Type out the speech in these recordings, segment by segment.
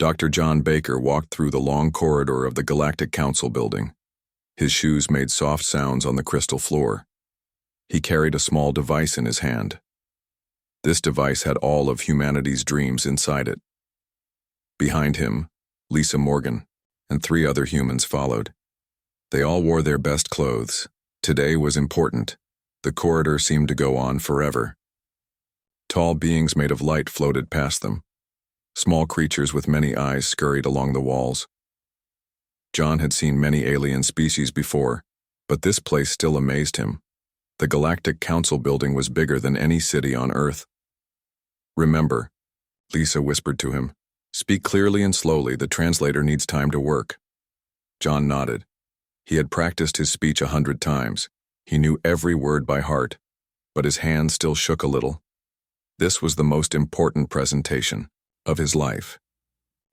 Dr. John Baker walked through the long corridor of the Galactic Council building. His shoes made soft sounds on the crystal floor. He carried a small device in his hand. This device had all of humanity's dreams inside it. Behind him, Lisa Morgan and 3 other humans followed. They all wore their best clothes. Today was important. The corridor seemed to go on forever. Tall beings made of light floated past them. Small creatures with many eyes scurried along the walls. John had seen many alien species before, but this place still amazed him. The Galactic Council building was bigger than any city on Earth. "Remember," Lisa whispered to him. "Speak clearly and slowly, the translator needs time to work." John nodded. He had practiced his speech 100 times. He knew every word by heart, but his hands still shook a little. This was the most important presentation of his life.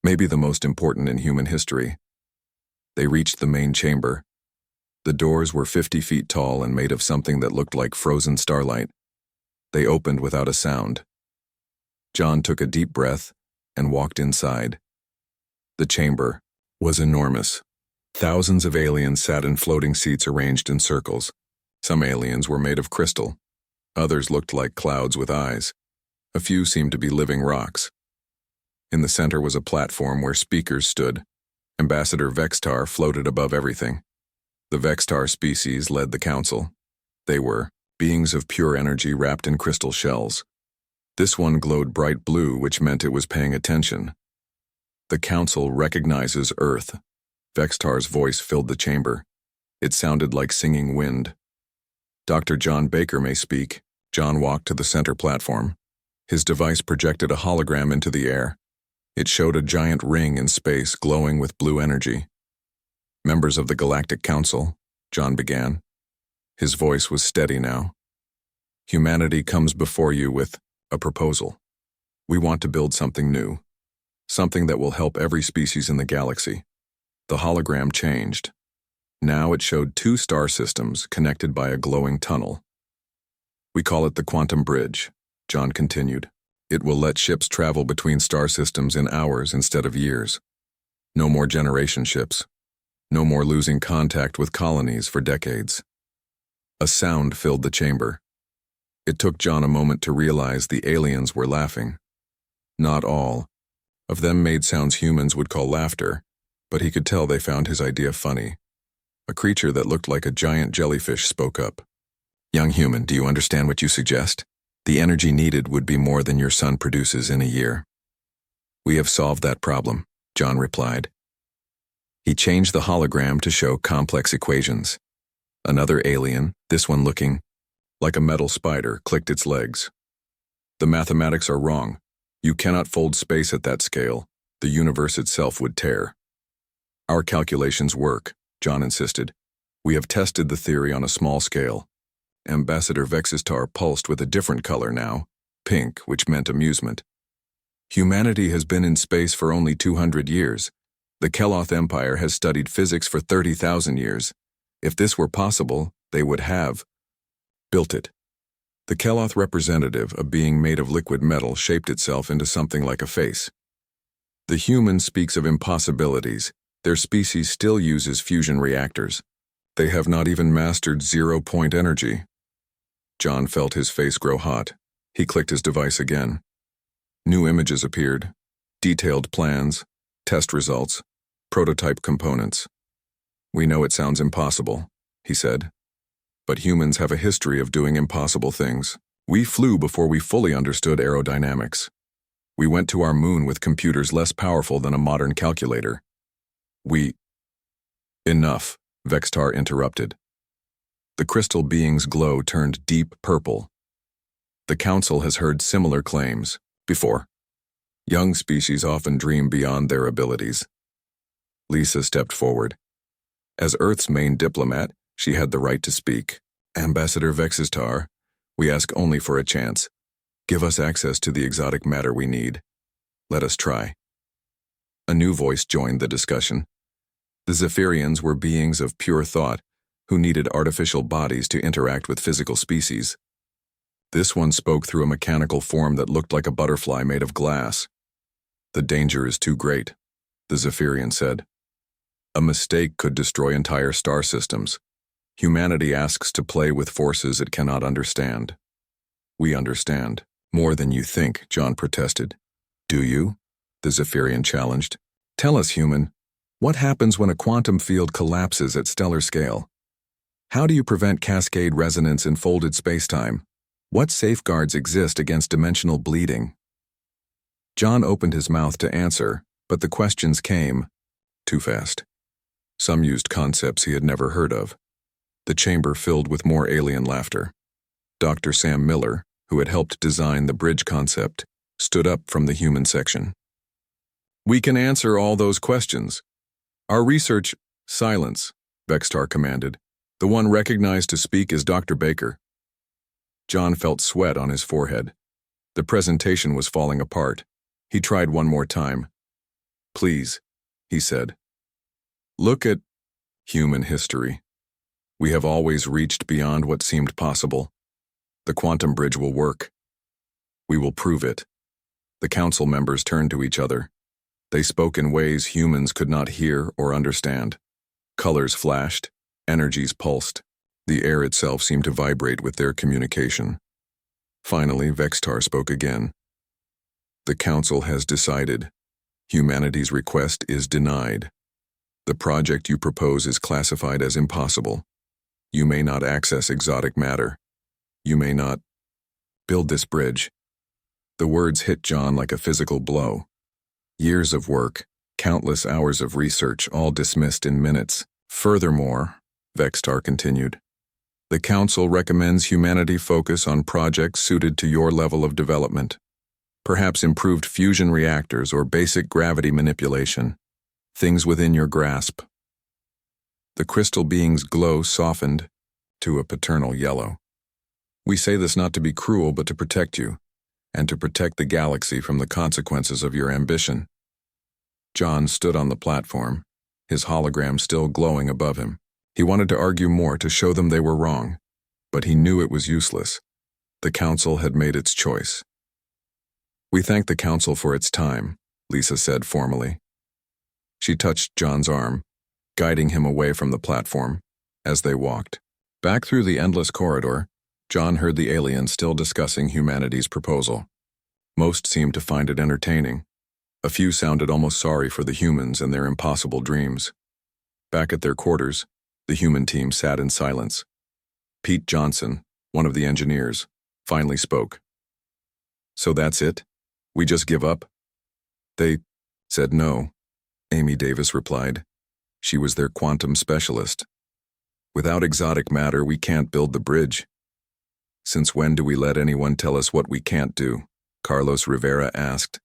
Maybe the most important in human history. They reached the main chamber. The doors were 50 feet tall and made of something that looked like frozen starlight. They opened without a sound. John took a deep breath and walked inside. The chamber was enormous. Thousands of aliens sat in floating seats arranged in circles. Some aliens were made of crystal. Others looked like clouds with eyes. A few seemed to be living rocks. In the center was a platform where speakers stood. Ambassador Vextar floated above everything. The Vextar species led the council. They were beings of pure energy wrapped in crystal shells. This one glowed bright blue, which meant it was paying attention. "The council recognizes Earth." Vextar's voice filled the chamber. It sounded like singing wind. "Dr. John Baker may speak." John walked to the center platform. His device projected a hologram into the air. It showed a giant ring in space glowing with blue energy. "Members of the Galactic Council," John began. His voice was steady now. "Humanity comes before you with a proposal. We want to build something new. Something that will help every species in the galaxy." The hologram changed. Now it showed 2 star systems connected by a glowing tunnel. "We call it the Quantum Bridge," John continued. "It will let ships travel between star systems in hours instead of years. No more generation ships. No more losing contact with colonies for decades." A sound filled the chamber. It took John a moment to realize the aliens were laughing. Not all of them made sounds humans would call laughter, but he could tell they found his idea funny. A creature that looked like a giant jellyfish spoke up. "Young human, do you understand what you suggest? The energy needed would be more than your sun produces in a year." "We have solved that problem," John replied. He changed the hologram to show complex equations. Another alien, this one looking like a metal spider, clicked its legs. "The mathematics are wrong. You cannot fold space at that scale. The universe itself would tear." "Our calculations work," John insisted. "We have tested the theory on a small scale." Ambassador Vexistar pulsed with a different color now, pink, which meant amusement. "Humanity has been in space for only 200 years. The Keloth Empire has studied physics for 30,000 years. If this were possible, they would have built it." The Keloth representative, a being made of liquid metal, shaped itself into something like a face. "The human speaks of impossibilities. Their species still uses fusion reactors. They have not even mastered zero-point energy." John felt his face grow hot. He clicked his device again. New images appeared. Detailed plans, test results, prototype components. "We know it sounds impossible," he said. "But humans have a history of doing impossible things. We flew before we fully understood aerodynamics. We went to our moon with computers less powerful than a modern calculator. Enough," Vextar interrupted. The crystal being's glow turned deep purple. "The Council has heard similar claims before. Young species often dream beyond their abilities." Lisa stepped forward. As Earth's main diplomat, she had the right to speak. "Ambassador Vexistar, we ask only for a chance. Give us access to the exotic matter we need. Let us try." A new voice joined the discussion. The Zephyrians were beings of pure thought who needed artificial bodies to interact with physical species. This one spoke through a mechanical form that looked like a butterfly made of glass. "The danger is too great," the Zephyrian said. A mistake could destroy entire star systems. Humanity asks to play with forces it cannot understand. We understand. More than you think, John protested. Do you? The Zephyrian challenged. Tell us, human, what happens when a quantum field collapses at stellar scale? How do you prevent cascade resonance in folded spacetime? What safeguards exist against dimensional bleeding? John opened his mouth to answer, but the questions came too fast. Some used concepts he had never heard of. The chamber filled with more alien laughter. Dr. Sam Miller, who had helped design the bridge concept, stood up from the human section. We can answer all those questions. Our research— Silence, Vextar commanded. The one recognized to speak is Dr. Baker. John felt sweat on his forehead. The presentation was falling apart. He tried one more time. Please, he said. Look at human history. We have always reached beyond what seemed possible. The quantum bridge will work. We will prove it. The council members turned to each other. They spoke in ways humans could not hear or understand. Colors flashed, energies pulsed. The air itself seemed to vibrate with their communication. Finally, Vextar spoke again. The council has decided. Humanity's request is denied. The project you propose is classified as impossible. You may not access exotic matter. You may not build this bridge. The words hit John like a physical blow. Years of work, countless hours of research, all dismissed in minutes. Furthermore, Vextar continued, the council recommends humanity focus on projects suited to your level of development. Perhaps improved fusion reactors or basic gravity manipulation. Things within your grasp. The crystal being's glow softened to a paternal yellow. We say this not to be cruel, but to protect you, and to protect the galaxy from the consequences of your ambition. John stood on the platform, his hologram still glowing above him. He wanted to argue more to show them they were wrong, but he knew it was useless. The council had made its choice. We thank the council for its time, Lisa said formally. She touched John's arm, guiding him away from the platform. As they walked back through the endless corridor, John heard the aliens still discussing humanity's proposal. Most seemed to find it entertaining. A few sounded almost sorry for the humans and their impossible dreams. Back at their quarters, the human team sat in silence. Pete Johnson, one of the engineers, finally spoke. So that's it? We just give up? They said no, Amy Davis replied. She was their quantum specialist. Without exotic matter, we can't build the bridge. Since when do we let anyone tell us what we can't do? Carlos Rivera asked.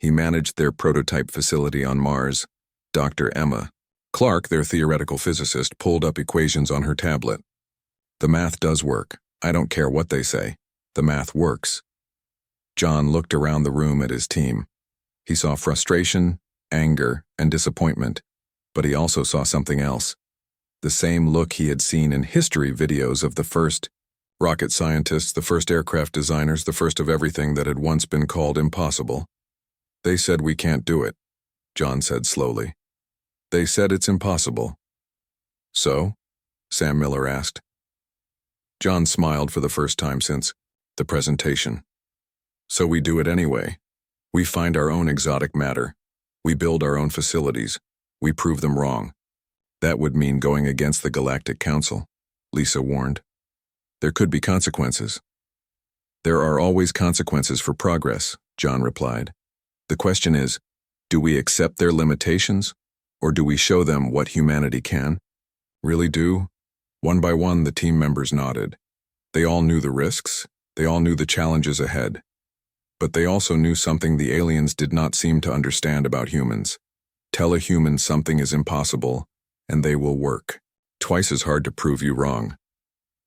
He managed their prototype facility on Mars. Dr. Emma Clark, their theoretical physicist, pulled up equations on her tablet. The math does work. I don't care what they say. The math works. John looked around the room at his team. He saw frustration, anger, and disappointment, but he also saw something else. The same look he had seen in history videos of the first rocket scientists, the first aircraft designers, the first of everything that had once been called impossible. They said we can't do it, John said slowly. They said it's impossible. So? Sam Miller asked. John smiled for the first time since the presentation. So we do it anyway. We find our own exotic matter. We build our own facilities. We prove them wrong. That would mean going against the Galactic Council, Lisa warned. There could be consequences. There are always consequences for progress, John replied. The question is, do we accept their limitations, or do we show them what humanity can? Really do? One by one, the team members nodded. They all knew the risks. They all knew the challenges ahead. But they also knew something the aliens did not seem to understand about humans. Tell a human something is impossible, and they will work. Twice as hard to prove you wrong.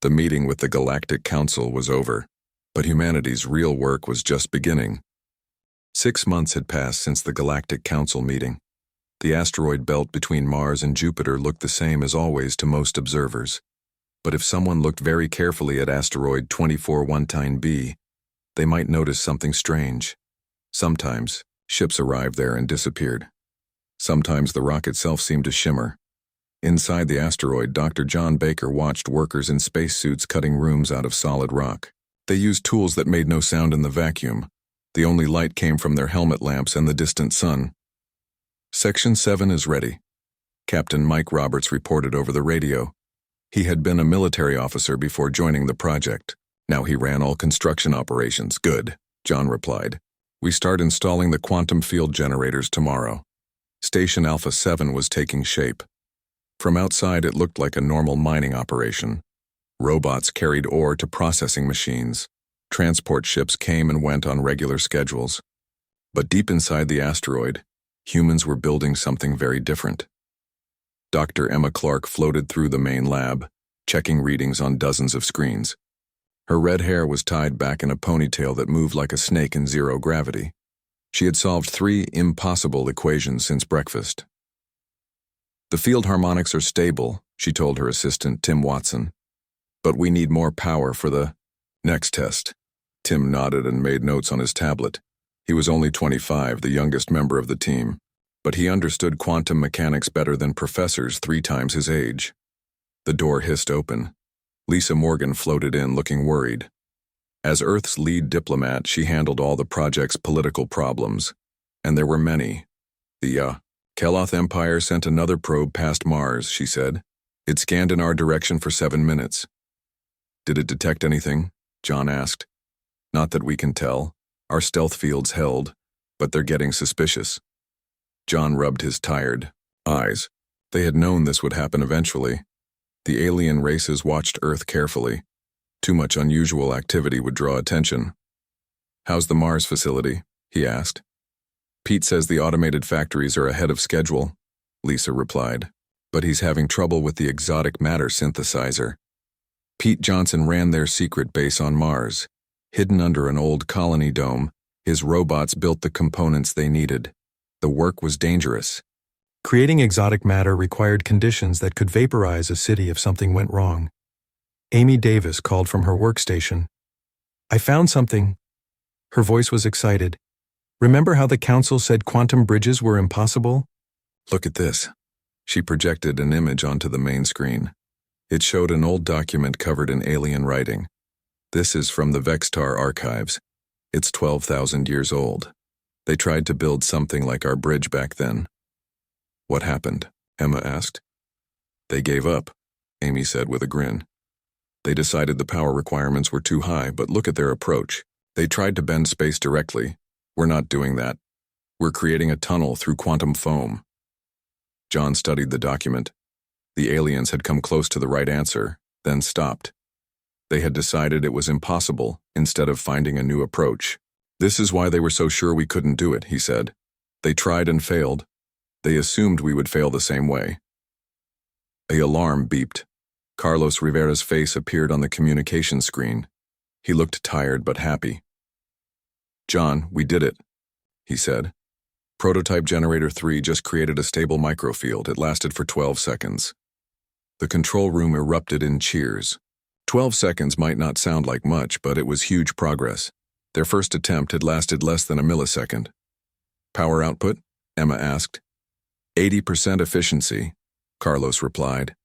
The meeting with the Galactic Council was over, but humanity's real work was just beginning. 6 months had passed since the Galactic Council meeting. The asteroid belt between Mars and Jupiter looked the same as always to most observers. But if someone looked very carefully at asteroid 2419b, they might notice something strange. Sometimes, ships arrived there and disappeared. Sometimes the rock itself seemed to shimmer. Inside the asteroid, Dr. John Baker watched workers in spacesuits cutting rooms out of solid rock. They used tools that made no sound in the vacuum. The only light came from their helmet lamps and the distant sun. Section 7 is ready, Captain Mike Roberts reported over the radio. He had been a military officer before joining the project. Now he ran all construction operations. Good, John replied. We start installing the quantum field generators tomorrow. Station Alpha 7 was taking shape. From outside, it looked like a normal mining operation. Robots carried ore to processing machines. Transport ships came and went on regular schedules. But deep inside the asteroid, humans were building something very different. Dr. Emma Clark floated through the main lab, checking readings on dozens of screens. Her red hair was tied back in a ponytail that moved like a snake in zero gravity. She had solved 3 impossible equations since breakfast. The field harmonics are stable, she told her assistant, Tim Watson. But we need more power for the next test. Tim nodded and made notes on his tablet. He was only 25, the youngest member of the team, but he understood quantum mechanics better than professors 3 times his age. The door hissed open. Lisa Morgan floated in, looking worried. As Earth's lead diplomat, she handled all the project's political problems, and there were many. The Keloth Empire sent another probe past Mars, she said. It scanned in our direction for 7 minutes. Did it detect anything? John asked. Not that we can tell. Our stealth field's held, but they're getting suspicious. John rubbed his tired eyes. They had known this would happen eventually. The alien races watched Earth carefully. Too much unusual activity would draw attention. How's the Mars facility? He asked. Pete says the automated factories are ahead of schedule, Lisa replied. But he's having trouble with the exotic matter synthesizer. Pete Johnson ran their secret base on Mars. Hidden under an old colony dome, his robots built the components they needed. The work was dangerous. Creating exotic matter required conditions that could vaporize a city if something went wrong. Amy Davis called from her workstation. I found something. Her voice was excited. Remember how the council said quantum bridges were impossible? Look at this. She projected an image onto the main screen. It showed an old document covered in alien writing. This is from the Vextar archives. It's 12,000 years old. They tried to build something like our bridge back then. What happened? Emma asked. They gave up, Amy said with a grin. They decided the power requirements were too high, but look at their approach. They tried to bend space directly. We're not doing that. We're creating a tunnel through quantum foam. John studied the document. The aliens had come close to the right answer, then stopped. They had decided it was impossible instead of finding a new approach. This is why they were so sure we couldn't do it, he said. They tried and failed. They assumed we would fail the same way. An alarm beeped. Carlos Rivera's face appeared on the communication screen. He looked tired but happy. John, we did it, he said. Prototype Generator 3 just created a stable microfield. It lasted for 12 seconds. The control room erupted in cheers. 12 seconds might not sound like much, but it was huge progress. Their first attempt had lasted less than a millisecond. Power output? Emma asked. 80% efficiency, Carlos replied.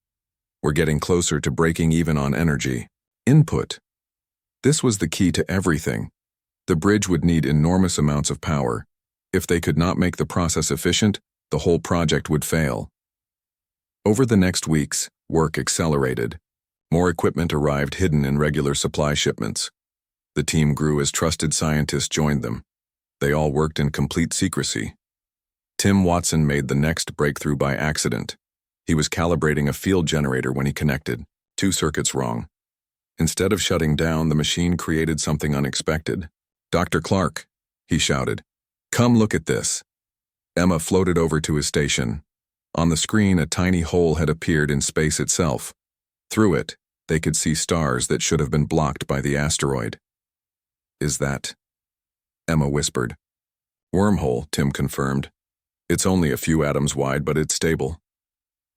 We're getting closer to breaking even on energy. Input. This was the key to everything. The bridge would need enormous amounts of power. If they could not make the process efficient, the whole project would fail. Over the next weeks, work accelerated. More equipment arrived hidden in regular supply shipments. The team grew as trusted scientists joined them. They all worked in complete secrecy. Tim Watson made the next breakthrough by accident. He was calibrating a field generator when he connected. 2 circuits wrong. Instead of shutting down, the machine created something unexpected. Dr. Clark, he shouted. Come look at this. Emma floated over to his station. On the screen, a tiny hole had appeared in space itself. Through it, they could see stars that should have been blocked by the asteroid. Is that? Emma whispered. Wormhole, Tim confirmed. It's only a few atoms wide, but it's stable.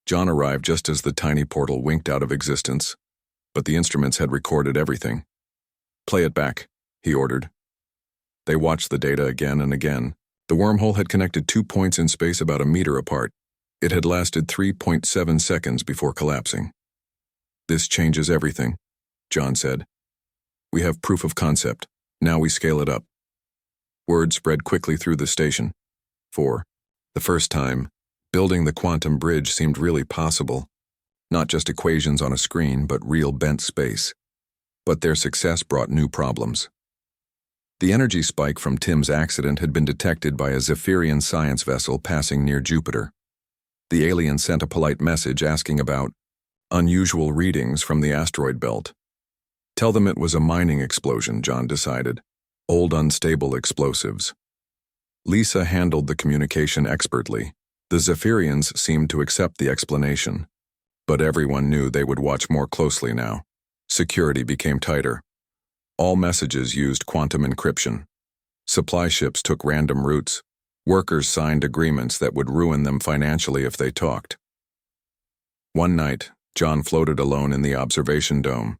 John arrived just as the tiny portal winked out of existence, but the instruments had recorded everything. Play it back, he ordered. They watched the data again and again. The wormhole had connected 2 points in space about a meter apart. It had lasted 3.7 seconds before collapsing. "This changes everything," John said. "We have proof of concept. Now we scale it up." Word spread quickly through the station. For the first time, building the quantum bridge seemed really possible. Not just equations on a screen, but real bent space. But their success brought new problems. The energy spike from Tim's accident had been detected by a Zephyrian science vessel passing near Jupiter. The alien sent a polite message asking about unusual readings from the asteroid belt. Tell them it was a mining explosion, John decided. Old unstable explosives. Lisa handled the communication expertly. The Zephyrians seemed to accept the explanation. But everyone knew they would watch more closely now. Security became tighter. All messages used quantum encryption. Supply ships took random routes. Workers signed agreements that would ruin them financially if they talked. One night, John floated alone in the observation dome.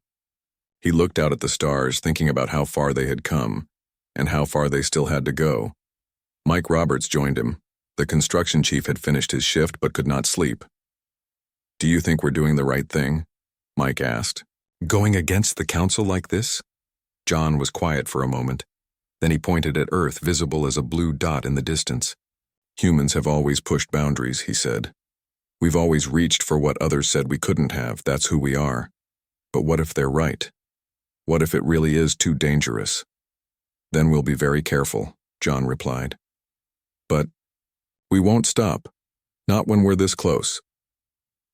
He looked out at the stars, thinking about how far they had come, and how far they still had to go. Mike Roberts joined him. The construction chief had finished his shift but could not sleep. "Do you think we're doing the right thing?" Mike asked. "Going against the council like this?" John was quiet for a moment. Then he pointed at Earth, visible as a blue dot in the distance. "Humans have always pushed boundaries," he said. "We've always reached for what others said we couldn't have. That's who we are. But what if they're right? What if it really is too dangerous?" "Then we'll be very careful," John replied. "But we won't stop. Not when we're this close."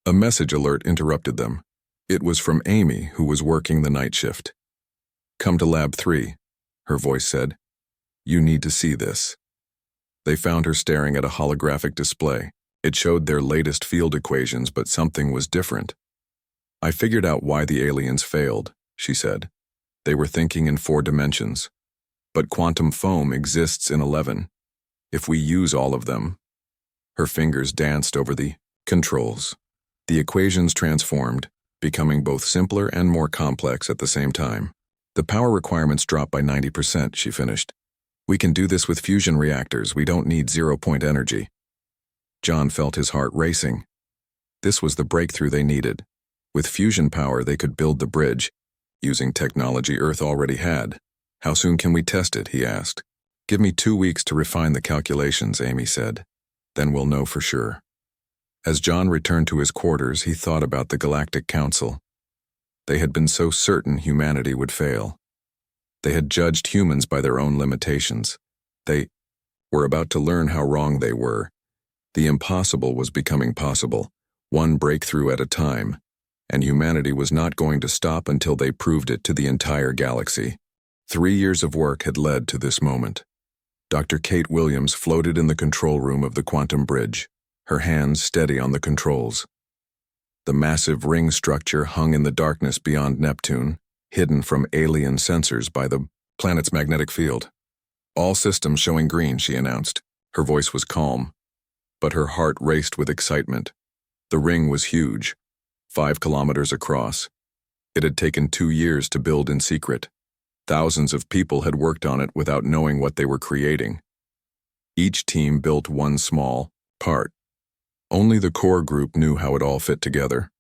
A message alert interrupted them. It was from Amy, who was working the night shift. "Come to Lab 3, her voice said. "You need to see this." They found her staring at a holographic display. It showed their latest field equations, but something was different. "I figured out why the aliens failed," she said. "They were thinking in 4 dimensions. But quantum foam exists in 11. If we use all of them..." Her fingers danced over the controls. The equations transformed, becoming both simpler and more complex at the same time. "The power requirements dropped by 90%, she finished. "We can do this with fusion reactors. We don't need zero-point energy." John felt his heart racing. This was the breakthrough they needed. With fusion power, they could build the bridge, using technology Earth already had. "How soon can we test it?" he asked. "Give me 2 weeks to refine the calculations," Amy said. "Then we'll know for sure." As John returned to his quarters, he thought about the Galactic Council. They had been so certain humanity would fail. They had judged humans by their own limitations. They were about to learn how wrong they were. The impossible was becoming possible, one breakthrough at a time, and humanity was not going to stop until they proved it to the entire galaxy. 3 years of work had led to this moment. Dr. Kate Williams floated in the control room of the quantum bridge, her hands steady on the controls. The massive ring structure hung in the darkness beyond Neptune, hidden from alien sensors by the planet's magnetic field. "All systems showing green," she announced. Her voice was calm, but her heart raced with excitement. The ring was huge, 5 kilometers across. It had taken 2 years to build in secret. Thousands of people had worked on it without knowing what they were creating. Each team built one small part. Only the core group knew how it all fit together.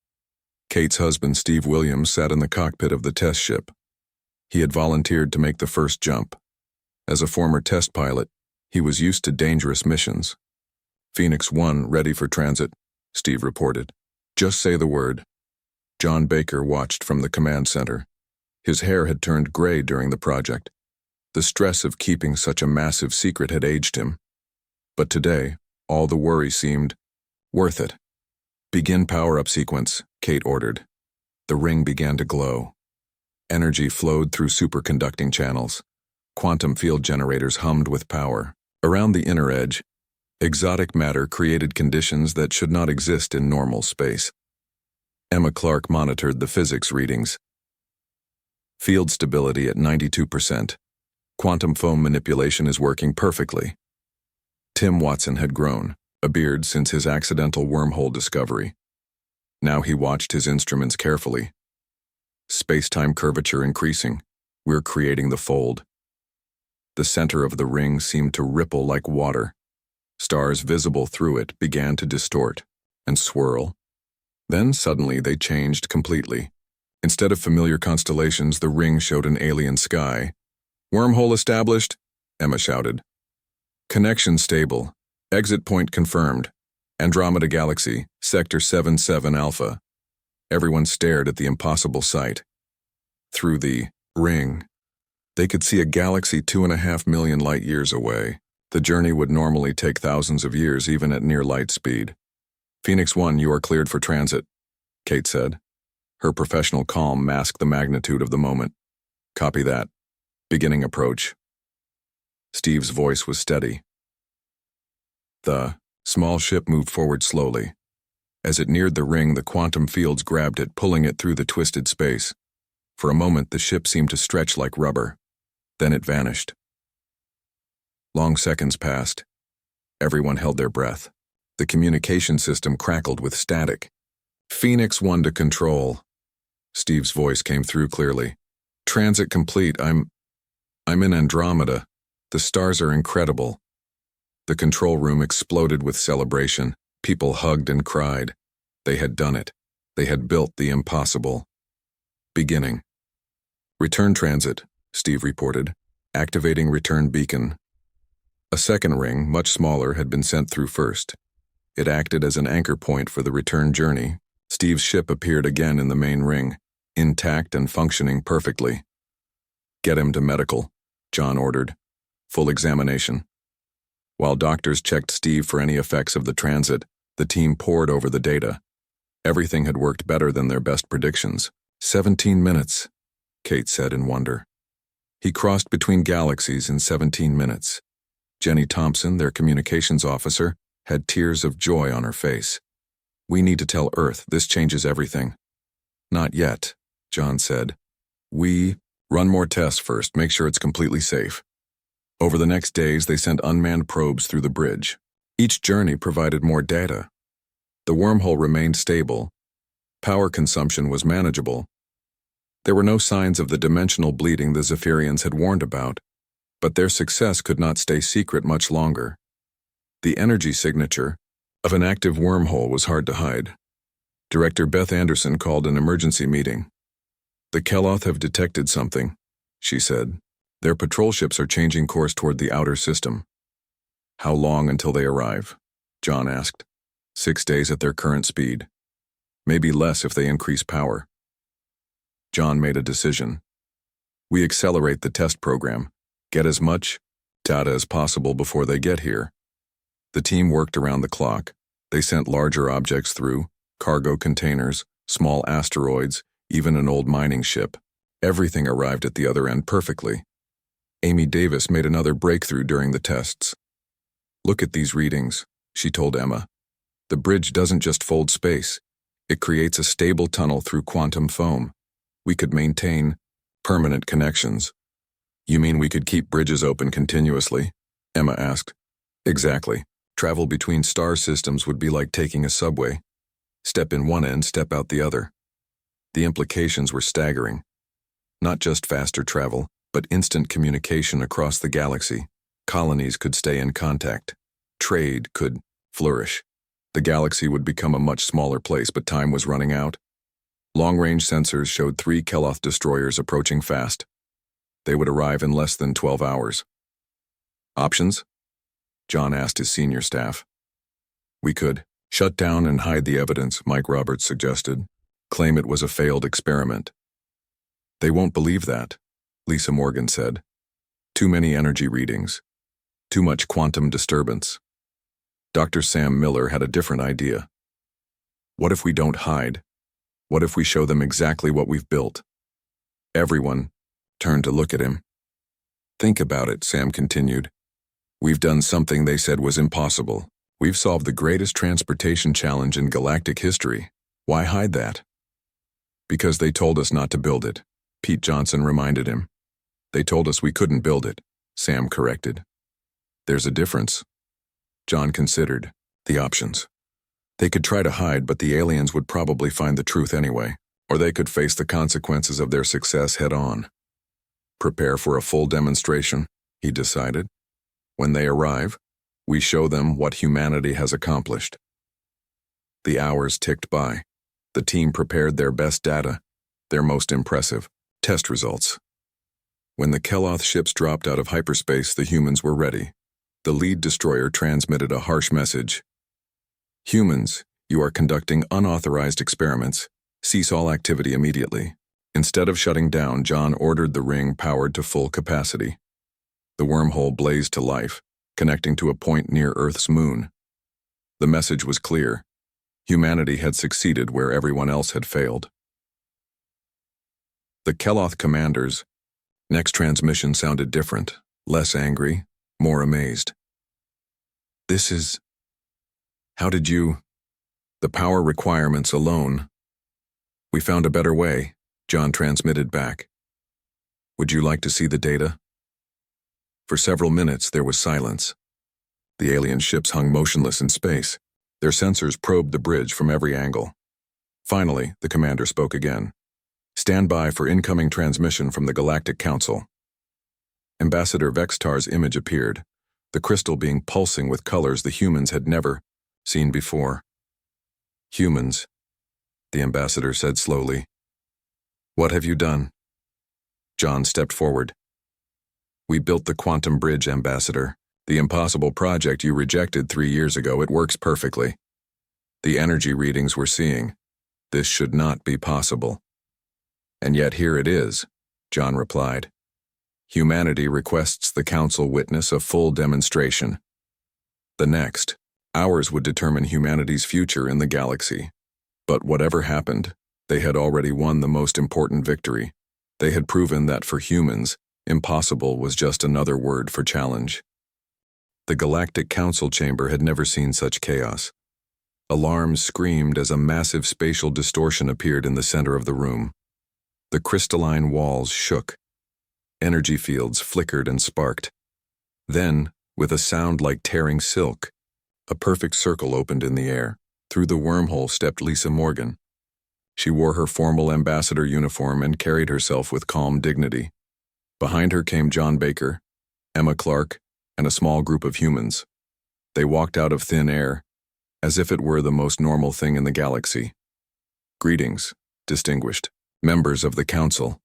Kate's husband, Steve Williams, sat in the cockpit of the test ship. He had volunteered to make the first jump. As a former test pilot, he was used to dangerous missions. "Phoenix 1 ready for transit," Steve reported. "Just say the word." John Baker watched from the command center. His hair had turned gray during the project. The stress of keeping such a massive secret had aged him. But today, all the worry seemed worth it. "Begin power-up sequence," Kate ordered. The ring began to glow. Energy flowed through superconducting channels. Quantum field generators hummed with power. Around the inner edge, exotic matter created conditions that should not exist in normal space. Emma Clark monitored the physics readings. Field stability at 92%. Quantum foam manipulation is working perfectly. Tim Watson had grown, a beard since his accidental wormhole discovery. Now he watched his instruments carefully. Space-time curvature increasing. We're creating the fold. The center of the ring seemed to ripple like water. Stars visible through it began to distort and swirl. Then suddenly they changed completely. Instead of familiar constellations, the ring showed an alien sky. "Wormhole established," Emma shouted. "Connection stable. Exit point confirmed. Andromeda Galaxy, Sector 77 Alpha." Everyone stared at the impossible sight. Through the ring, they could see a galaxy 2.5 million light-years away. The journey would normally take thousands of years, even at near light speed. "Phoenix 1, you are cleared for transit," Kate said. Her professional calm masked the magnitude of the moment. "Copy that. Beginning approach." Steve's voice was steady. The small ship moved forward slowly. As it neared the ring, the quantum fields grabbed it, pulling it through the twisted space. For a moment, the ship seemed to stretch like rubber. Then it vanished. Long seconds passed. Everyone held their breath. The communication system crackled with static. "Phoenix 1 to control." Steve's voice came through clearly. "Transit complete. I'm in Andromeda. The stars are incredible." The control room exploded with celebration. People hugged and cried. They had done it. They had built the impossible. Beginning. "Return transit," Steve reported, activating return beacon. A second ring, much smaller, had been sent through first. It acted as an anchor point for the return journey. Steve's ship appeared again in the main ring, intact and functioning perfectly. "Get him to medical," John ordered. "Full examination." While doctors checked Steve for any effects of the transit, the team pored over the data. Everything had worked better than their best predictions. 17 minutes, Kate said in wonder. He crossed between galaxies in 17 minutes. Jenny Thompson, their communications officer, had tears of joy on her face. "We need to tell Earth. This changes everything." "Not yet," John said. "We run more tests first, make sure it's completely safe." Over the next days, they sent unmanned probes through the bridge. Each journey provided more data. The wormhole remained stable. Power consumption was manageable. There were no signs of the dimensional bleeding the Zephyrians had warned about, but their success could not stay secret much longer. The energy signature of an active wormhole was hard to hide. Director Beth Anderson called an emergency meeting. "The Keloth have detected something," she said. "Their patrol ships are changing course toward the outer system." "How long until they arrive?" John asked. 6 days at their current speed. Maybe less if they increase power. John made a decision. "We accelerate the test program, get as much data as possible before they get here." The team worked around the clock. They sent larger objects through, cargo containers, small asteroids, even an old mining ship. Everything arrived at the other end perfectly. Amy Davis made another breakthrough during the tests. "Look at these readings," she told Emma. "The bridge doesn't just fold space. It creates a stable tunnel through quantum foam. We could maintain permanent connections." "You mean we could keep bridges open continuously?" Emma asked. "Exactly. Travel between star systems would be like taking a subway. Step in one end, step out the other." The implications were staggering. Not just faster travel, but instant communication across the galaxy. Colonies could stay in contact. Trade could flourish. The galaxy would become a much smaller place, but time was running out. Long-range sensors showed 3 Keloth destroyers approaching fast. They would arrive in less than 12 hours. "Options?" John asked his senior staff. "We could shut down and hide the evidence," Mike Roberts suggested. "Claim it was a failed experiment." "They won't believe that," Lisa Morgan said. "Too many energy readings. Too much quantum disturbance." Dr. Sam Miller had a different idea. "What if we don't hide? What if we show them exactly what we've built?" Everyone turned to look at him. "Think about it," Sam continued. "We've done something they said was impossible. We've solved the greatest transportation challenge in galactic history. Why hide that?" "Because they told us not to build it," Pete Johnson reminded him. "They told us we couldn't build it," Sam corrected. "There's a difference." John considered the options. They could try to hide, but the aliens would probably find the truth anyway, or they could face the consequences of their success head-on. "Prepare for a full demonstration," he decided. When they arrive, we show them what humanity has accomplished. The hours ticked by. The team prepared their best data, their most impressive test results. When the Keloth ships dropped out of hyperspace, the humans were ready. The lead destroyer transmitted a harsh message. Humans, you are conducting unauthorized experiments. Cease all activity immediately. Instead of shutting down, John ordered the ring powered to full capacity. The wormhole blazed to life, connecting to a point near Earth's moon. The message was clear. Humanity had succeeded where everyone else had failed. The Keloth commanders' next transmission sounded different, less angry, more amazed. This is... How did you... The power requirements alone... We found a better way, John transmitted back. Would you like to see the data? For several minutes there was silence. The alien ships hung motionless in space. Their sensors probed the bridge from every angle. Finally, the commander spoke again. Stand by for incoming transmission from the Galactic Council. Ambassador Vextar's image appeared, the crystal being pulsing with colors the humans had never seen before. Humans, the ambassador said slowly. What have you done? John stepped forward. We built the quantum bridge, Ambassador. The impossible project you rejected 3 years ago. It works perfectly. The energy readings we're seeing. This should not be possible. And yet here it is, John replied. Humanity requests the Council witness a full demonstration. The next, hours would determine humanity's future in the galaxy. But whatever happened, they had already won the most important victory. They had proven that for humans, impossible was just another word for challenge. The Galactic Council chamber had never seen such chaos. Alarms screamed as a massive spatial distortion appeared in the center of the room. The crystalline walls shook. Energy fields flickered and sparked. Then, with a sound like tearing silk, a perfect circle opened in the air. Through the wormhole stepped Lisa Morgan. She wore her formal ambassador uniform and carried herself with calm dignity. Behind her came John Baker, Emma Clark, and a small group of humans. They walked out of thin air, as if it were the most normal thing in the galaxy. Greetings, distinguished members of the Council,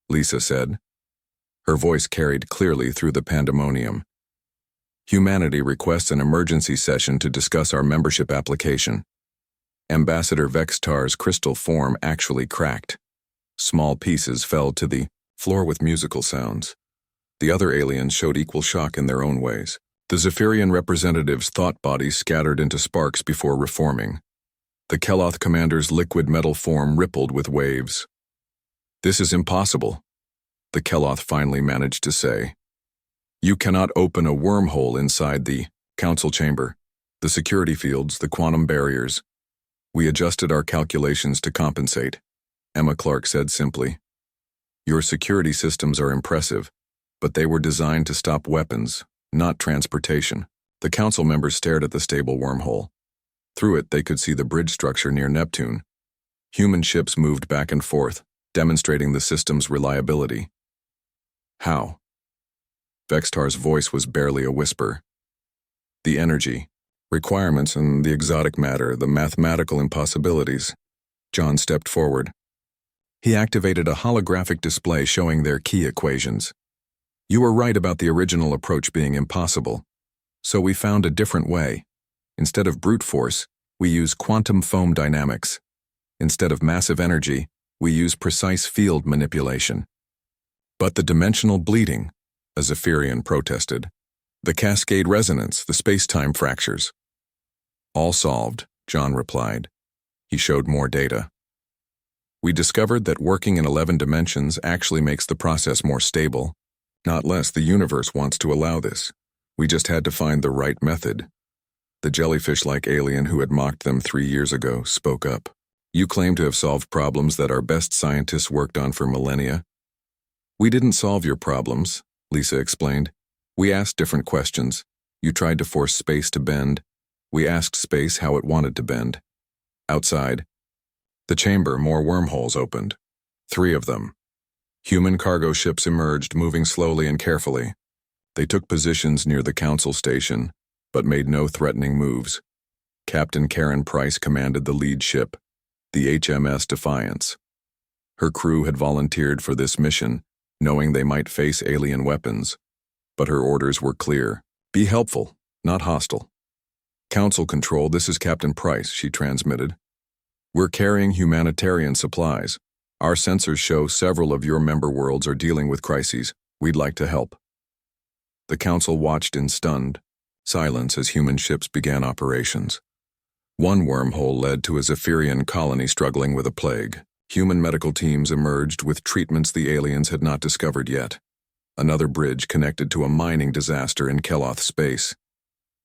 Lisa said. Her voice carried clearly through the pandemonium. Humanity requests an emergency session to discuss our membership application. Ambassador Vextar's crystal form actually cracked. Small pieces fell to the floor with musical sounds. The other aliens showed equal shock in their own ways. The Zephyrian representatives' thought bodies scattered into sparks before reforming. The Keloth commander's liquid metal form rippled with waves. This is impossible, the Keloth finally managed to say. You cannot open a wormhole inside the Council chamber. The security fields, the quantum barriers. We adjusted our calculations to compensate, Emma Clark said simply. Your security systems are impressive, but they were designed to stop weapons, not transportation. The Council members stared at the stable wormhole. Through it, they could see the bridge structure near Neptune. Human ships moved back and forth, demonstrating the system's reliability. How? Vextar's voice was barely a whisper. The energy, requirements, and the exotic matter, the mathematical impossibilities. John stepped forward. He activated a holographic display showing their key equations. You were right about the original approach being impossible. So we found a different way. Instead of brute force, we use quantum foam dynamics. Instead of massive energy, we use precise field manipulation. But the dimensional bleeding, a Zephyrian protested. The cascade resonance, the space-time fractures. All solved, John replied. He showed more data. We discovered that working in 11 dimensions actually makes the process more stable. Not less, the universe wants to allow this. We just had to find the right method. The jellyfish-like alien who had mocked them 3 years ago spoke up. You claim to have solved problems that our best scientists worked on for millennia. We didn't solve your problems, Lisa explained. We asked different questions. You tried to force space to bend. We asked space how it wanted to bend. Outside the chamber, more wormholes opened. 3 of them. Human cargo ships emerged, moving slowly and carefully. They took positions near the council station, but made no threatening moves. Captain Karen Price commanded the lead ship, the HMS Defiance. Her crew had volunteered for this mission, knowing they might face alien weapons, but her orders were clear. Be helpful, not hostile. Council Control, this is Captain Price, she transmitted. We're carrying humanitarian supplies. Our sensors show several of your member worlds are dealing with crises. We'd like to help. The Council watched in stunned silence as human ships began operations. One wormhole led to a Zephyrian colony struggling with a plague. Human medical teams emerged with treatments the aliens had not discovered yet. Another bridge connected to a mining disaster in Keloth space.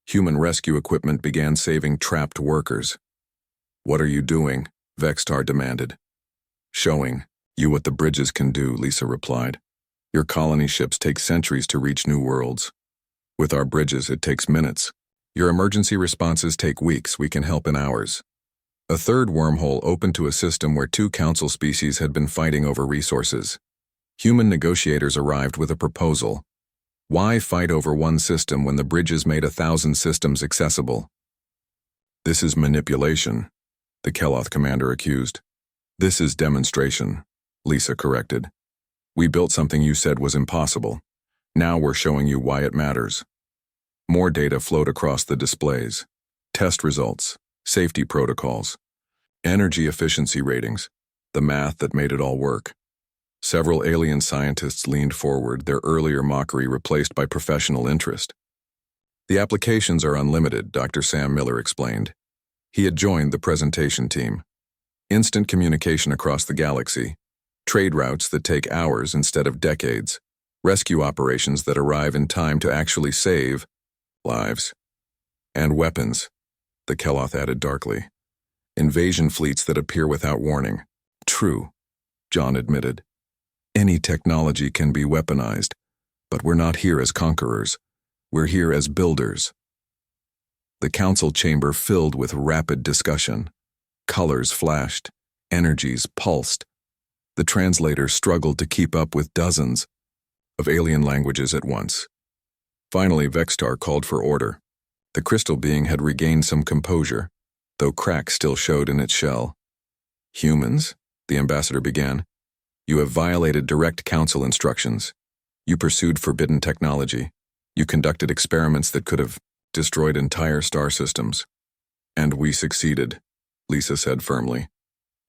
Human rescue equipment began saving trapped workers. What are you doing? Vextar demanded. Showing you what the bridges can do, Lisa replied. Your colony ships take centuries to reach new worlds. With our bridges, it takes minutes. Your emergency responses take weeks. We can help in hours. A third wormhole opened to a system where two council species had been fighting over resources. Human negotiators arrived with a proposal. Why fight over one system when the bridges made 1,000 systems accessible? This is manipulation, the Keloth commander accused. This is demonstration, Lisa corrected. We built something you said was impossible. Now we're showing you why it matters. More data flowed across the displays. Test results, safety protocols, energy efficiency ratings, the math that made it all work. Several alien scientists leaned forward, their earlier mockery replaced by professional interest. The applications are unlimited, Dr. Sam Miller explained. He had joined the presentation team. Instant communication across the galaxy, trade routes that take hours instead of decades, rescue operations that arrive in time to actually save lives, and weapons, the Keloth added darkly. Invasion fleets that appear without warning. True, John admitted. Any technology can be weaponized, but we're not here as conquerors. We're here as builders. The council chamber filled with rapid discussion. Colors flashed, energies pulsed. The translator struggled to keep up with dozens of alien languages at once. Finally, Vextar called for order. The crystal being had regained some composure, though cracks still showed in its shell. Humans, the ambassador began, you have violated direct council instructions. You pursued forbidden technology. You conducted experiments that could have destroyed entire star systems. And we succeeded, Lisa said firmly.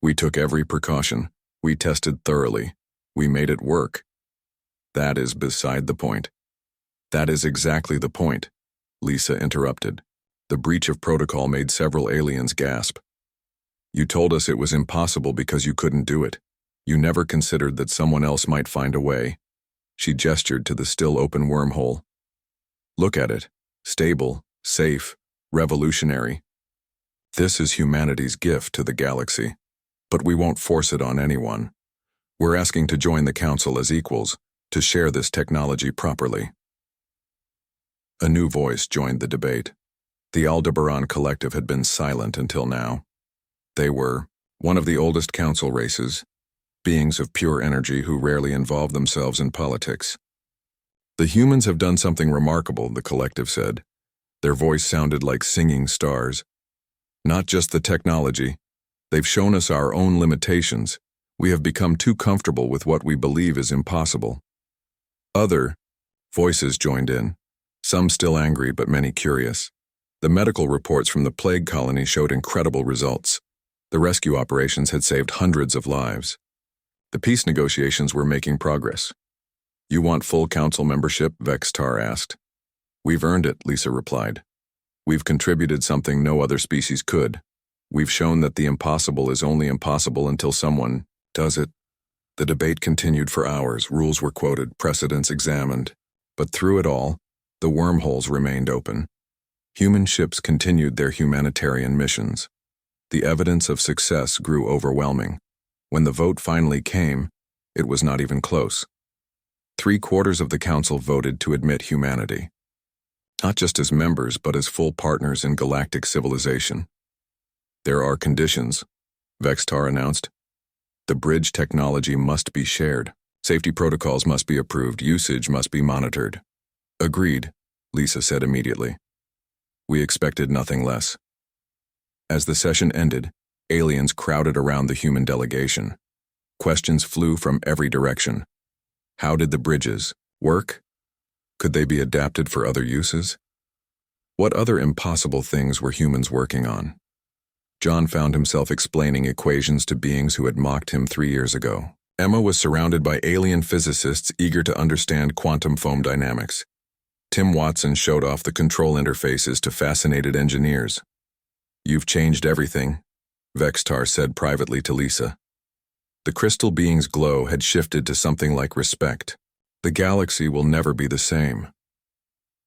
We took every precaution. We tested thoroughly. We made it work. That is beside the point. That is exactly the point, Lisa interrupted. The breach of protocol made several aliens gasp. You told us it was impossible because you couldn't do it. You never considered that someone else might find a way. She gestured to the still open wormhole. Look at it. Stable, safe, revolutionary. This is humanity's gift to the galaxy. But we won't force it on anyone. We're asking to join the council as equals, to share this technology properly. A new voice joined the debate. The Aldebaran Collective had been silent until now. They were one of the oldest council races, beings of pure energy who rarely involve themselves in politics. The humans have done something remarkable, the collective said. Their voice sounded like singing stars. Not just the technology. They've shown us our own limitations. We have become too comfortable with what we believe is impossible. Other voices joined in, some still angry but many curious. The medical reports from the plague colony showed incredible results. The rescue operations had saved hundreds of lives. The peace negotiations were making progress. You want full council membership? Vextar asked. We've earned it, Lisa replied. We've contributed something no other species could. We've shown that the impossible is only impossible until someone does it. The debate continued for hours, rules were quoted, precedents examined. But through it all, the wormholes remained open. Human ships continued their humanitarian missions. The evidence of success grew overwhelming. When the vote finally came, it was not even close. 3/4 of the council voted to admit humanity. Not just as members, but as full partners in galactic civilization. There are conditions, Vextar announced. The bridge technology must be shared. Safety protocols must be approved. Usage must be monitored. Agreed, Lisa said immediately. We expected nothing less. As the session ended, aliens crowded around the human delegation. Questions flew from every direction. How did the bridges work? Could they be adapted for other uses? What other impossible things were humans working on? John found himself explaining equations to beings who had mocked him 3 years ago. Emma was surrounded by alien physicists eager to understand quantum foam dynamics. Tim Watson showed off the control interfaces to fascinated engineers. You've changed everything, Vextar said privately to Lisa. The crystal being's glow had shifted to something like respect. The galaxy will never be the same.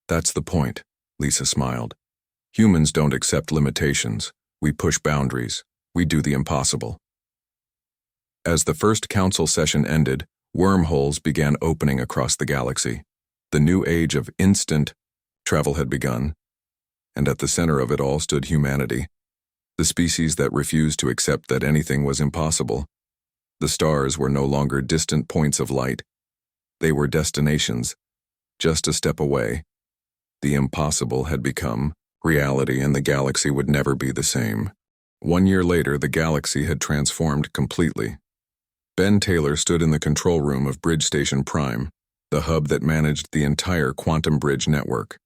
That's the point, Lisa smiled. Humans don't accept limitations. We push boundaries. We do the impossible. As the first council session ended, wormholes began opening across the galaxy. The new age of instant travel had begun, and at the center of it all stood humanity, the species that refused to accept that anything was impossible. The stars were no longer distant points of light. They were destinations, just a step away. The impossible had become reality, and the galaxy would never be the same. 1 year later, the galaxy had transformed completely. Ben Taylor stood in the control room of Bridge Station Prime, the hub that managed the entire quantum bridge network.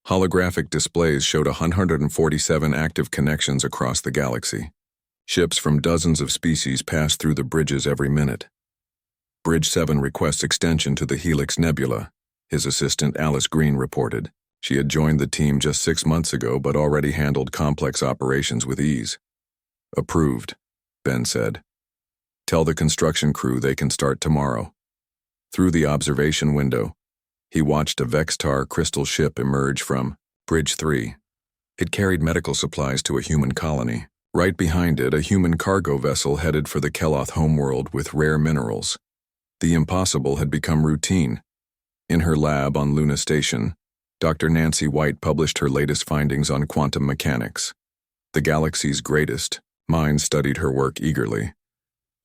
Holographic displays showed 147 active connections across the galaxy. Ships from dozens of species passed through the bridges every minute. Bridge 7 requests extension to the Helix Nebula, his assistant Alice Green reported. She had joined the team just 6 months ago but already handled complex operations with ease. Approved, Ben said. Tell the construction crew they can start tomorrow. Through the observation window, he watched a Vextar crystal ship emerge from Bridge 3. It carried medical supplies to a human colony. Right behind it, a human cargo vessel headed for the Keloth homeworld with rare minerals. The impossible had become routine. In her lab on Luna Station, Dr. Nancy White published her latest findings on quantum mechanics. The galaxy's greatest minds studied her work eagerly.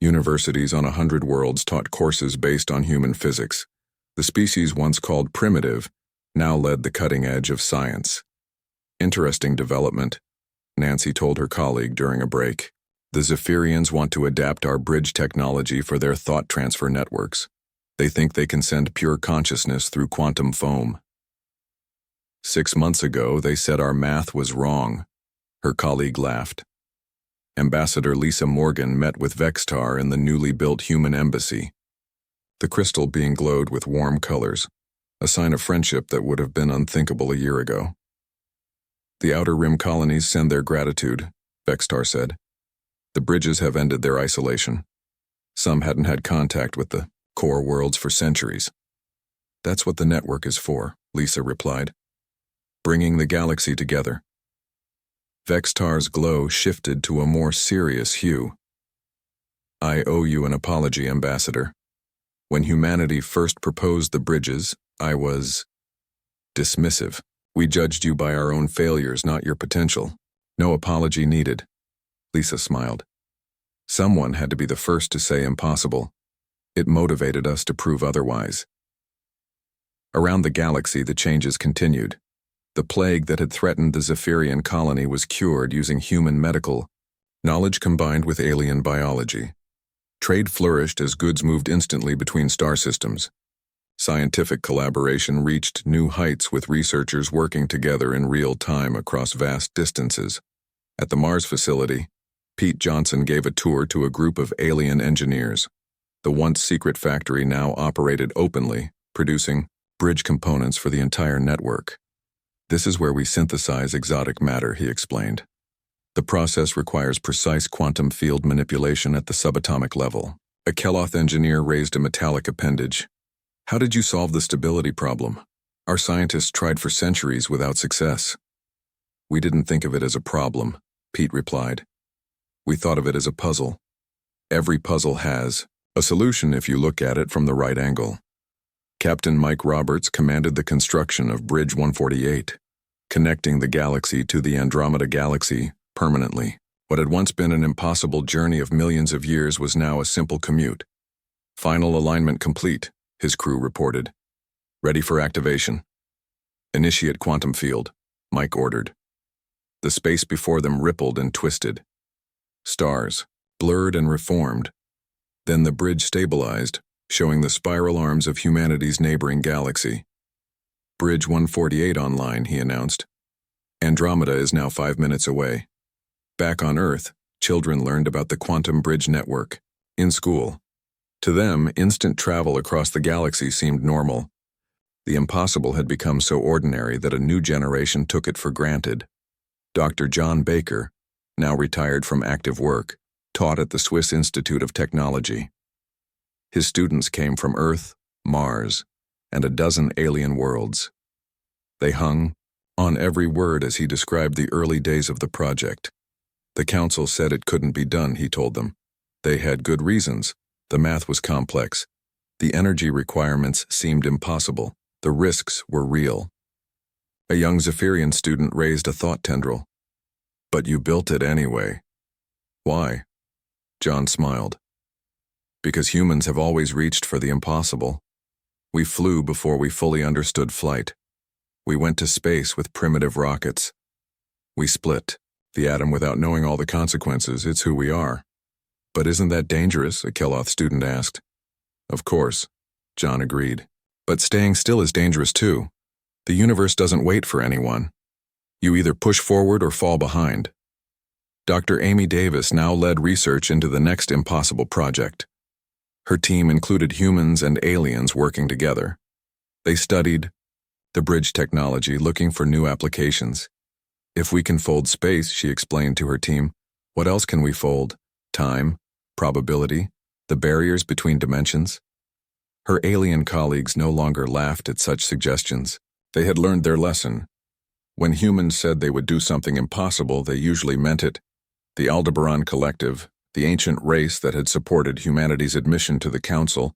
Universities on 100 worlds taught courses based on human physics. The species once called primitive now led the cutting edge of science. Interesting development, Nancy told her colleague during a break. The Zephyrians want to adapt our bridge technology for their thought transfer networks. They think they can send pure consciousness through quantum foam. 6 months ago, they said our math was wrong. Her colleague laughed. Ambassador Lisa Morgan met with Vextar in the newly built human embassy. The crystal being glowed with warm colors, a sign of friendship that would have been unthinkable a year ago. The Outer Rim colonies send their gratitude, Vextar said. The bridges have ended their isolation. Some hadn't had contact with the core worlds for centuries. That's what the network is for, Lisa replied. Bringing the galaxy together. Vextar's glow shifted to a more serious hue. I owe you an apology, Ambassador. When humanity first proposed the bridges, I was dismissive. We judged you by our own failures, not your potential. No apology needed. Lisa smiled. Someone had to be the first to say impossible. It motivated us to prove otherwise. Around the galaxy, the changes continued. The plague that had threatened the Zephyrian colony was cured using human medical knowledge combined with alien biology. Trade flourished as goods moved instantly between star systems. Scientific collaboration reached new heights with researchers working together in real time across vast distances. At the Mars facility, Pete Johnson gave a tour to a group of alien engineers. The once secret factory now operated openly, producing bridge components for the entire network. This is where we synthesize exotic matter, he explained. The process requires precise quantum field manipulation at the subatomic level. A Keloth engineer raised a metallic appendage. How did you solve the stability problem? Our scientists tried for centuries without success. We didn't think of it as a problem, Pete replied. We thought of it as a puzzle. Every puzzle has a solution if you look at it from the right angle. Captain Mike Roberts commanded the construction of Bridge 148, connecting the galaxy to the Andromeda Galaxy permanently. What had once been an impossible journey of millions of years was now a simple commute. Final alignment complete, his crew reported. Ready for activation. Initiate quantum field, Mike ordered. The space before them rippled and twisted. Stars, blurred and reformed. Then the bridge stabilized, showing the spiral arms of humanity's neighboring galaxy. Bridge 148 online, he announced. Andromeda is now 5 minutes away. Back on Earth, children learned about the Quantum Bridge Network. In school. To them, instant travel across the galaxy seemed normal. The impossible had become so ordinary that a new generation took it for granted. Dr. John Baker, now retired from active work, taught at the Swiss Institute of Technology. His students came from Earth, Mars, and a dozen alien worlds. They hung on every word as he described the early days of the project. The council said it couldn't be done, he told them. They had good reasons. The math was complex. The energy requirements seemed impossible. The risks were real. A young Zephyrian student raised a thought tendril. But you built it anyway. Why? John smiled. Because humans have always reached for the impossible. We flew before we fully understood flight. We went to space with primitive rockets. We split the atom without knowing all the consequences. It's who we are. But isn't that dangerous? A Keloth student asked. Of course, John agreed. But staying still is dangerous too. The universe doesn't wait for anyone. You either push forward or fall behind. Dr. Amy Davis now led research into the next impossible project. Her team included humans and aliens working together. They studied the bridge technology, looking for new applications. If we can fold space, she explained to her team, what else can we fold? Time, probability, the barriers between dimensions. Her alien colleagues no longer laughed at such suggestions. They had learned their lesson. When humans said they would do something impossible, they usually meant it. The Aldebaran Collective, the ancient race that had supported humanity's admission to the Council,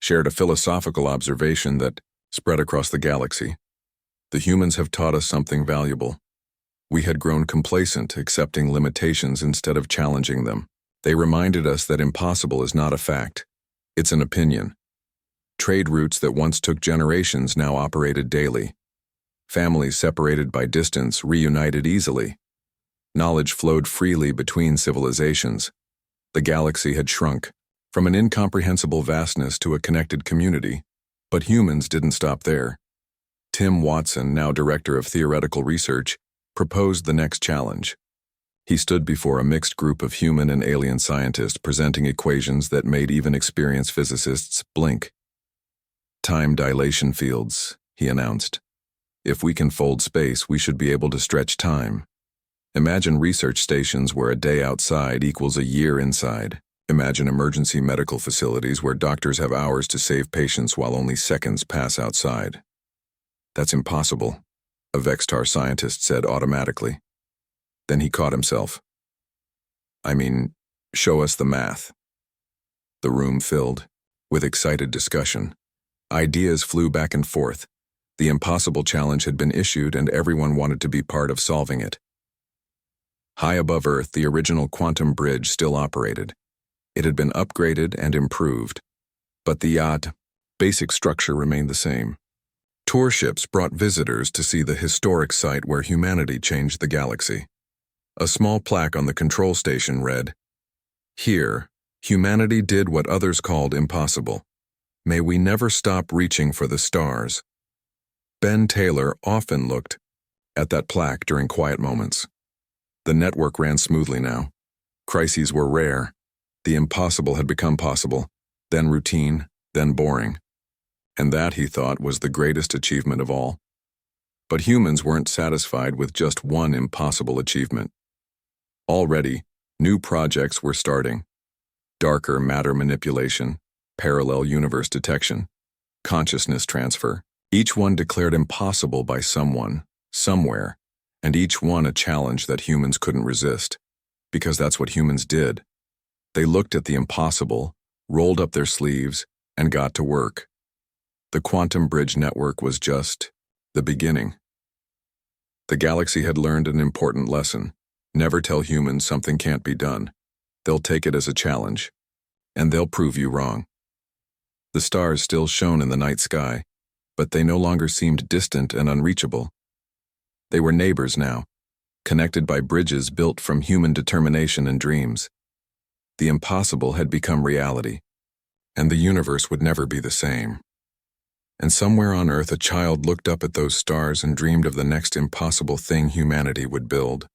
shared a philosophical observation that spread across the galaxy. The humans have taught us something valuable. We had grown complacent, accepting limitations instead of challenging them. They reminded us that impossible is not a fact. It's an opinion. Trade routes that once took generations now operated daily. Families separated by distance reunited easily. Knowledge flowed freely between civilizations. The galaxy had shrunk, from an incomprehensible vastness to a connected community. But humans didn't stop there. Tim Watson, now director of theoretical research, proposed the next challenge. He stood before a mixed group of human and alien scientists presenting equations that made even experienced physicists blink. Time dilation fields, he announced. If we can fold space, we should be able to stretch time. Imagine research stations where a day outside equals a year inside. Imagine emergency medical facilities where doctors have hours to save patients while only seconds pass outside. That's impossible, a Vextar scientist said automatically. Then he caught himself. Show us the math. The room filled with excited discussion. Ideas flew back and forth. The impossible challenge had been issued and everyone wanted to be part of solving it. High above Earth, the original quantum bridge still operated. It had been upgraded and improved, but the basic structure remained the same. Tour ships brought visitors to see the historic site where humanity changed the galaxy. A small plaque on the control station read, "Here, humanity did what others called impossible. May we never stop reaching for the stars." Ben Taylor often looked at that plaque during quiet moments. The network ran smoothly now. Crises were rare. The impossible had become possible, then routine, then boring. And that, he thought, was the greatest achievement of all. But humans weren't satisfied with just one impossible achievement. Already, new projects were starting. Darker matter manipulation, parallel universe detection, consciousness transfer, each one declared impossible by someone, somewhere, and each one a challenge that humans couldn't resist, because that's what humans did. They looked at the impossible, rolled up their sleeves, and got to work. The Quantum Bridge Network was just the beginning. The galaxy had learned an important lesson. Never tell humans something can't be done. They'll take it as a challenge, and they'll prove you wrong. The stars still shone in the night sky. But they no longer seemed distant and unreachable. They were neighbors now, connected by bridges built from human determination and dreams. The impossible had become reality, and the universe would never be the same. And somewhere on Earth, a child looked up at those stars and dreamed of the next impossible thing humanity would build.